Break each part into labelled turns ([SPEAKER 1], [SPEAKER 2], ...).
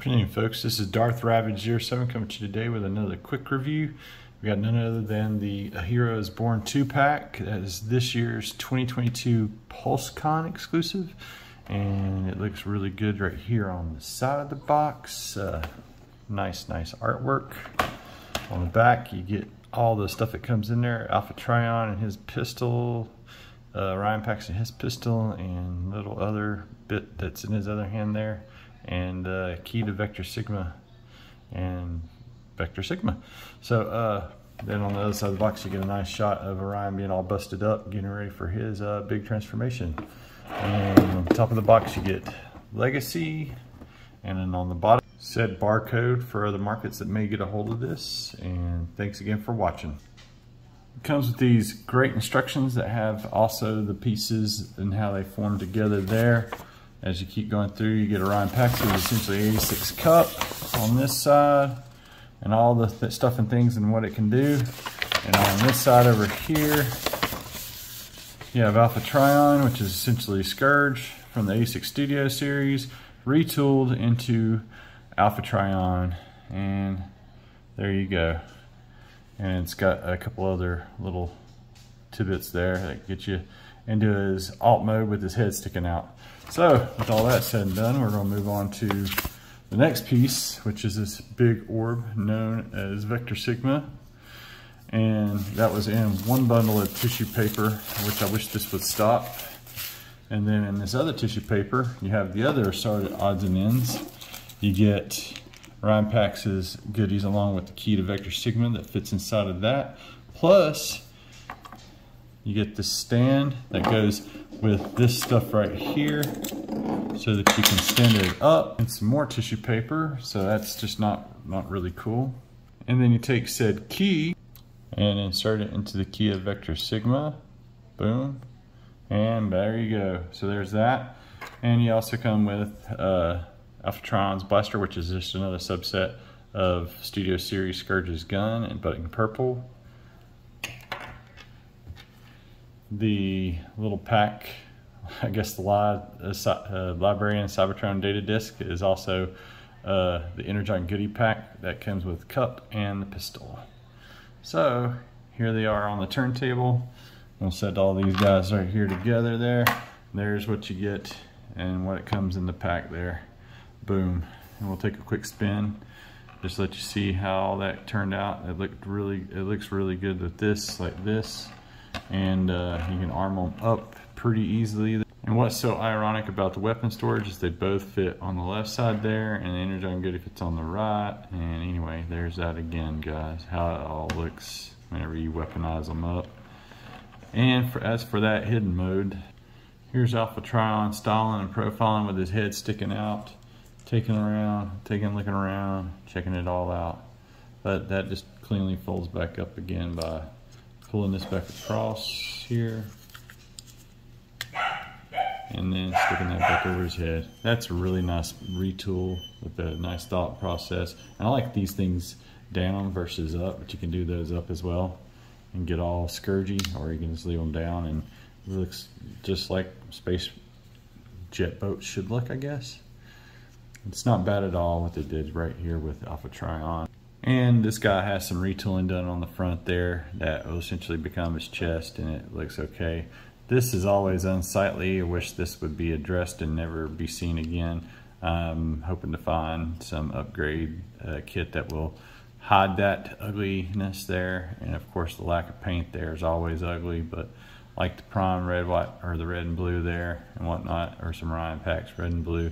[SPEAKER 1] afternoon, folks. This is Darth Ravage 07 coming to you today with another quick review. We got none other than the A Hero Is Born 2-pack. That is this year's 2022 PulseCon exclusive, and it looks really good right here on the side of the box. Nice artwork. On the back, you get all the stuff that comes in there. Alpha TRION and his pistol, Ryan PAX'S and his pistol, and little other bit that's in his other hand there, and key to Vector Sigma and Vector Sigma. So then on the other side of the box you get a nice shot of Orion being all busted up, getting ready for his big transformation. And on the top of the box you get Legacy, and then on the bottom said barcode for other markets that may get a hold of this. And thanks again for watching. It comes with these great instructions that have also the pieces and how they form together there. As you keep going through, you get Orion PAX'S, essentially 86 cup on this side, and all the stuff and things and what it can do. And on this side over here, you have Alpha TRION, which is essentially Scourge from the A6 Studio series, retooled into Alpha TRION, and there you go. And it's got a couple other little tidbits there that get you into his alt mode with his head sticking out. So with all that said and done, we're going to move on to the next piece, which is this big orb known as Vector Sigma. And that was in one bundle of tissue paper, which I wish this would stop. And then in this other tissue paper, you have the other assorted odds and ends. You get Ryan PAX'S goodies along with the key to Vector Sigma that fits inside of that. Plus, you get the stand that goes with this stuff right here so that you can stand it up, and some more tissue paper, so that's just not really cool. And then you take said key and insert it into the key of Vector Sigma. Boom. And there you go. So there's that. And you also come with Alpha TRION's blaster, which is just another subset of Studio Series Scourge's gun, but in purple. The little pack, I guess the Librarian Cybertron data disc, is also the Energon goodie pack that comes with cup and the pistol. So here they are on the turntable. We'll set all these guys right here together there. There's what you get and what it comes in the pack there. Boom. And we'll take a quick spin, just let you see how all that turned out. It looks really good with this, like this. And you can arm them up pretty easily. And what's so ironic about the weapon storage is they both fit on the left side there, and the Energon goodie fits on the right. And anyway, there's that again, guys, how it all looks whenever you weaponize them up. And as for that hidden mode, here's Alpha TRION styling and profiling with his head sticking out, looking around, checking it all out. But that just cleanly folds back up again by pulling this back across here and then sticking that back over his head. That's a really nice retool with a nice thought process. And I like these things down versus up, but you can do those up as well and get all scourgy, or you can just leave them down, and it looks just like space jet boats should look, I guess. It's not bad at all what they did right here with Alpha TRION. And this guy has some retooling done on the front there that will essentially become his chest, and it looks okay. This is always unsightly. I wish this would be addressed and never be seen again. I'm hoping to find some upgrade kit that will hide that ugliness there. And of course the lack of paint there is always ugly, but like the Prime red, white, or the red and blue there and whatnot, or some Ryan PAX'S red and blue.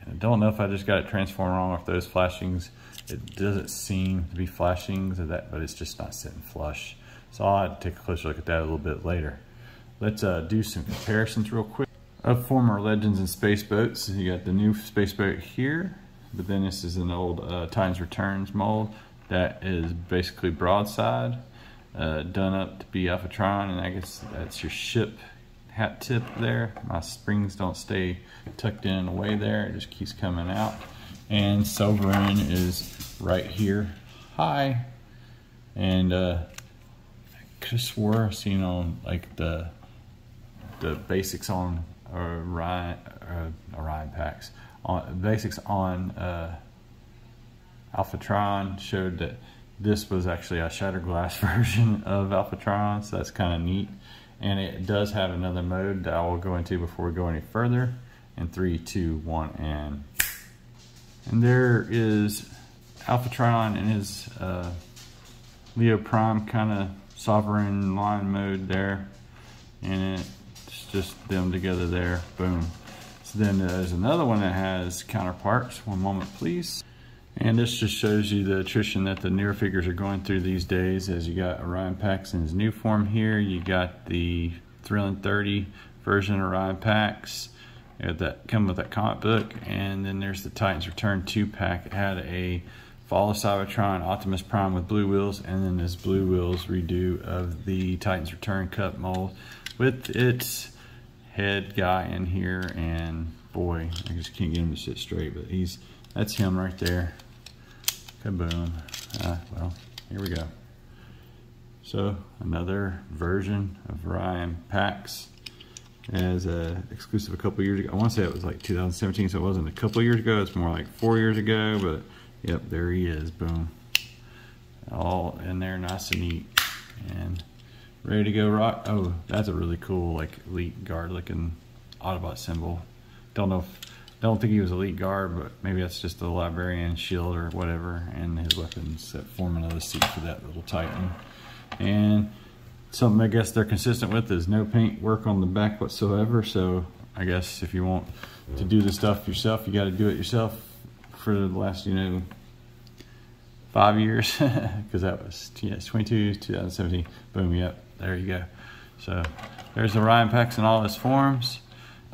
[SPEAKER 1] And I don't know if I just got it transformed wrong with those flashings. It doesn't seem to be flashings of that, but it's just not sitting flush. So I'll have to take a closer look at that a little bit later. Let's do some comparisons real quick of former Legends and Space Boats. You got the new space boat here, but then this is an old Titan's Returns mold that is basically broadside, done up to be Alpha TRION, and I guess that's your ship hat tip there. My springs don't stay tucked in away there, it just keeps coming out. And Sovereign is right here high, and I could have swore I've seen on like the basics on Orion PAX'S, basics on Alpha TRION showed that this was actually a shattered glass version of Alpha TRION, so that's kind of neat. And it does have another mode that I will go into before we go any further. In 3, 2, 1, and there is Alpha TRION in his Leo Prime kind of sovereign line mode there, and it's just them together there. Boom. So then there's another one that has counterparts. One moment, please. And this just shows you the attrition that the newer figures are going through these days. As you got Orion PAX in his new form here, you got the Thrilling 30 version of Orion PAX that come with that comic book, and then there's the Titans Return 2-pack. It had a Fall of Cybertron Optimus Prime with blue wheels, and then this blue wheels redo of the Titans Return cup mold with its head guy in here. And boy, I just can't get him to sit straight, but that's him right there. Kaboom. Well, here we go. So another version of Orion PAX as a exclusive a couple years ago. I want to say it was like 2017, so it wasn't a couple years ago. It's more like 4 years ago, but yep, there he is. Boom. All in there, nice and neat, and ready to go rock. Oh, that's a really cool, like, elite guard looking Autobot symbol. Don't think he was elite guard, but maybe that's just the librarian shield or whatever, and his weapons that form another seat for that little Titan. And something I guess they're consistent with is no paint work on the back whatsoever. So I guess if you want to do the stuff yourself, you got to do it yourself for the last, 5 years, because that was 22, 2017. Boom, yep, there you go. So there's the Orion PAX in all its forms,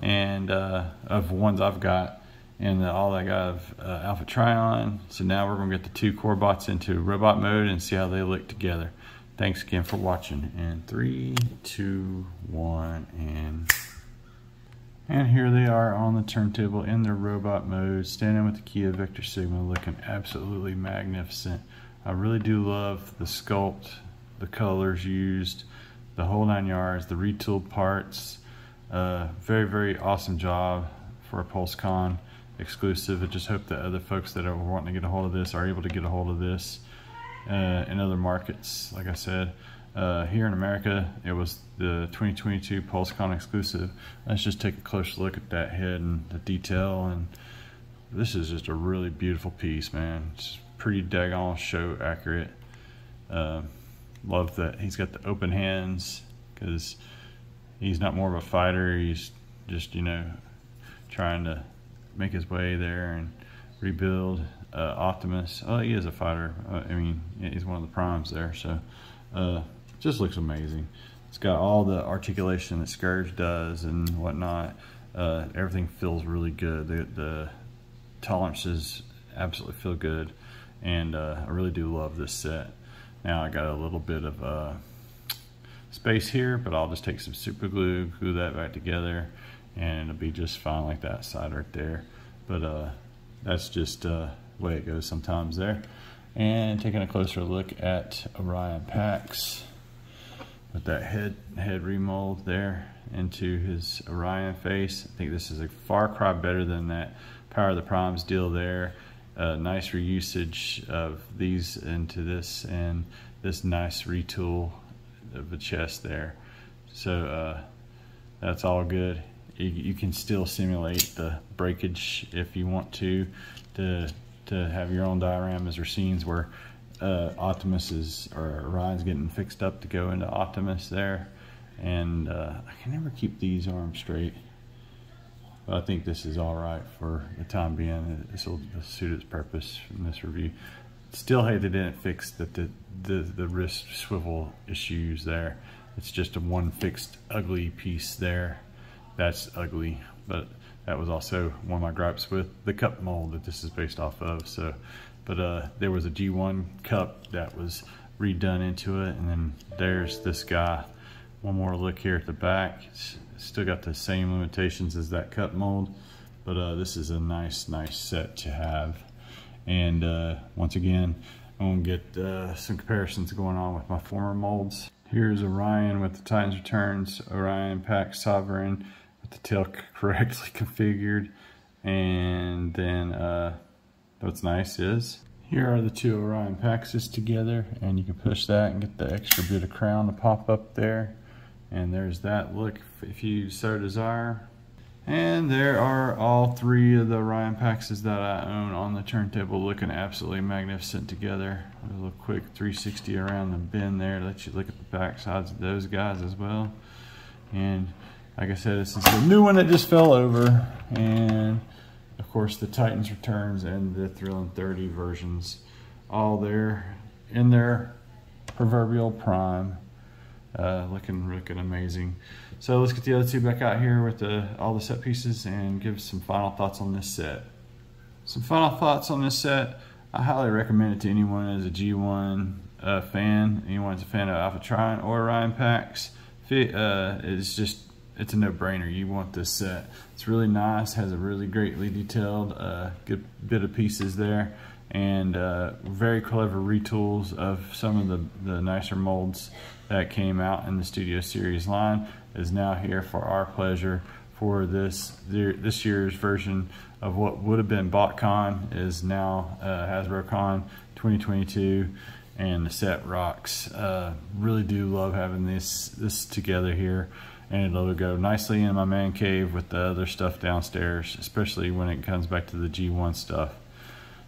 [SPEAKER 1] and of ones I've got, and all I got of Alpha TRION. So now we're gonna get the 2 core bots into robot mode and see how they look together. Thanks again for watching. And 3, 2, 1, and here they are on the turntable in their robot mode, standing with the Kia Victor Sigma, looking absolutely magnificent. I really do love the sculpt, the colors used, the whole 9 yards, the retooled parts. Very, very awesome job for a PulseCon exclusive. I just hope that other folks that are wanting to get a hold of this are able to get a hold of this in other markets. Like I said, here in America, it was the 2022 PulseCon exclusive. Let's just take a closer look at that head and the detail, and this is just a really beautiful piece, man. It's pretty daggone show accurate. Love that he's got the open hands, because he's not more of a fighter. He's just, trying to make his way there and rebuild. Optimus, oh, he is a fighter. I mean, he's one of the primes there. So just looks amazing. It's got all the articulation that Scourge does and whatnot. Everything feels really good. The tolerances absolutely feel good, and I really do love this set. Now I got a little bit of space here, but I'll just take some super glue, glue that back together, and it'll be just fine like that side right there. But that's just the way it goes sometimes there. And taking a closer look at Orion PAX with that head remold there into his Orion face. I think this is a far cry better than that Power of the Primes deal there. Nice reusage of these into this, and this nice retool of the chest there. So that's all good. You can still simulate the breakage if you want to have your own dioramas or scenes where Optimus or Orion's getting fixed up to go into Optimus there. And I can never keep these arms straight, but I think this is all right for the time being. This will suit its purpose in this review. Still hate they didn't fix the wrist swivel issues there. It's just a one fixed ugly piece there. That's ugly, but that was also one of my gripes with the cup mold that this is based off of. So, but there was a G1 cup that was redone into it, and then there's this guy. One more look here at the back. It's still got the same limitations as that cup mold, but this is a nice set to have. And once again, I'm gonna get some comparisons going on with my former molds. Here's Orion with the Titans Returns, Orion PAX Sovereign with the tail correctly configured. And then what's nice is Here are the two Orion PAX'S together, and you can push that and get the extra bit of crown to pop up there. And there's that look if you so desire. And there are all three of the Orion PAX'S that I own on the turntable, looking absolutely magnificent together. A little quick 360 around the bin there to let you look at the back sides of those guys as well. And like I said, this is the new one that just fell over. And of course the Titans Returns and the Thrilling 30 versions, all there in their proverbial prime, looking amazing. So let's get the other two back out here with all the set pieces and give some final thoughts on this set. Some final thoughts on this set: I highly recommend it to anyone as a G1 fan, anyone that's a fan of Alpha TRION or Orion PAX. It's a no-brainer. You want this set. It's really nice, has a really greatly detailed good bit of pieces there, and very clever retools of some of the nicer molds that came out in the Studio Series line is now here for our pleasure for this year's version of what would have been BotCon is now HasbroCon 2022, and the set rocks. Really do love having this together here. And it'll go nicely in my man cave with the other stuff downstairs, especially when it comes back to the G1 stuff.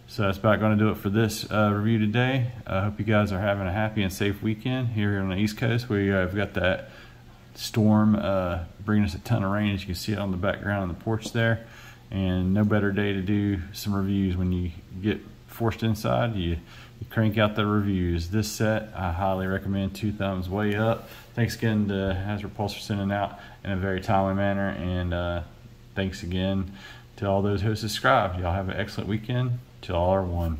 [SPEAKER 1] So that's about going to do it for this review today. I hope you guys are having a happy and safe weekend here on the East Coast, where we've got that storm bringing us a ton of rain, as you can see it on the background on the porch there. And no better day to do some reviews when you get forced inside. You crank out the reviews. This set I highly recommend. 2 thumbs way up. Thanks again to Hasbro Pulse for sending out in a very timely manner, and thanks again to all those who subscribed. Y'all have an excellent weekend. Till all are one.